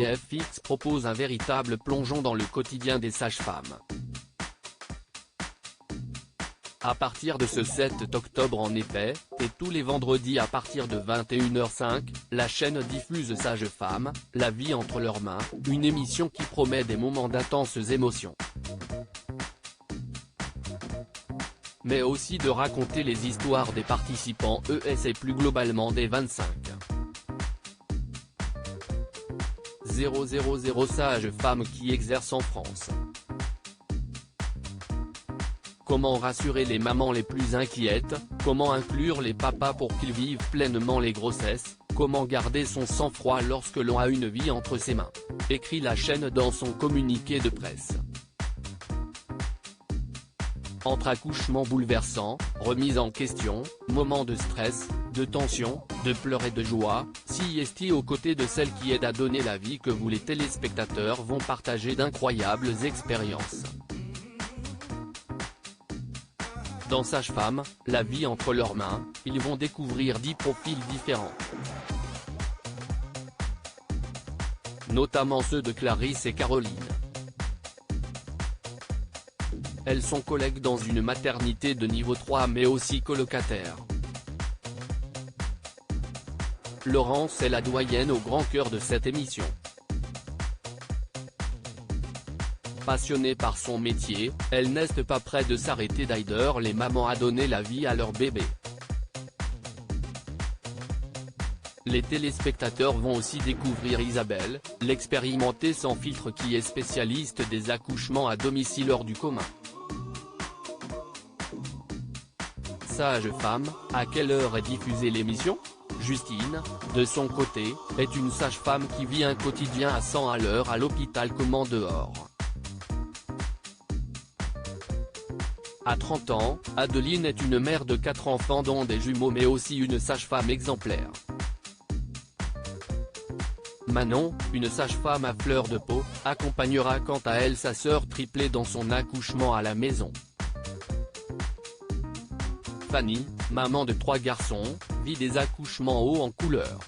TFX propose un véritable plongeon dans le quotidien des sages-femmes. À partir de ce 7 octobre en effet, et tous les vendredis à partir de 21h05, la chaîne diffuse Sages-Femmes, la vie entre leurs mains, une émission qui promet des moments d'intenses émotions. Mais aussi de raconter les histoires des participants ES et plus globalement des 25 000 sages-femmes qui exercent en France. Comment rassurer les mamans les plus inquiètes, comment inclure les papas pour qu'ils vivent pleinement les grossesses, comment garder son sang-froid lorsque l'on a une vie entre ses mains, écrit la chaîne dans son communiqué de presse. Entre accouchements bouleversants, remises en question, moments de stress, de tension, de pleurs et de joie, CST aux côtés de celles qui aident à donner la vie que vous les téléspectateurs vont partager d'incroyables expériences. Dans Sages-Femmes, la vie entre leurs mains, ils vont découvrir 10 profils différents. Notamment ceux de Clarisse et Caroline. Elles sont collègues dans une maternité de niveau 3 mais aussi colocataires. Laurence est la doyenne au grand cœur de cette émission. Passionnée par son métier, elle n'est pas près de s'arrêter d'aider les mamans à donner la vie à leur bébé. Les téléspectateurs vont aussi découvrir Isabelle, l'expérimentée sans filtre qui est spécialiste des accouchements à domicile hors du commun. Sage-femme, à quelle heure est diffusée l'émission ? Justine, de son côté, est une sage-femme qui vit un quotidien à 100 à l'heure à l'hôpital comme en dehors. À 30 ans, Adeline est une mère de 4 enfants dont des jumeaux mais aussi une sage-femme exemplaire. Manon, une sage-femme à fleur de peau, accompagnera quant à elle sa sœur triplée dans son accouchement à la maison. Fanny, maman de 3 garçons, vit des accouchements hauts en couleur.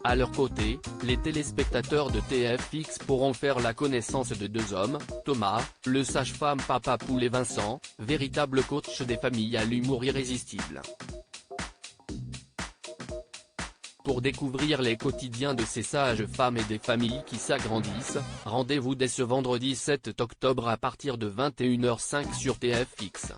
À leur côté, les téléspectateurs de TFX pourront faire la connaissance de 2 hommes, Thomas, le sage-femme papa Poule et Vincent, véritable coach des familles à l'humour irrésistible. Pour découvrir les quotidiens de ces sages-femmes et des familles qui s'agrandissent, rendez-vous dès ce vendredi 7 octobre à partir de 21h05 sur TFX.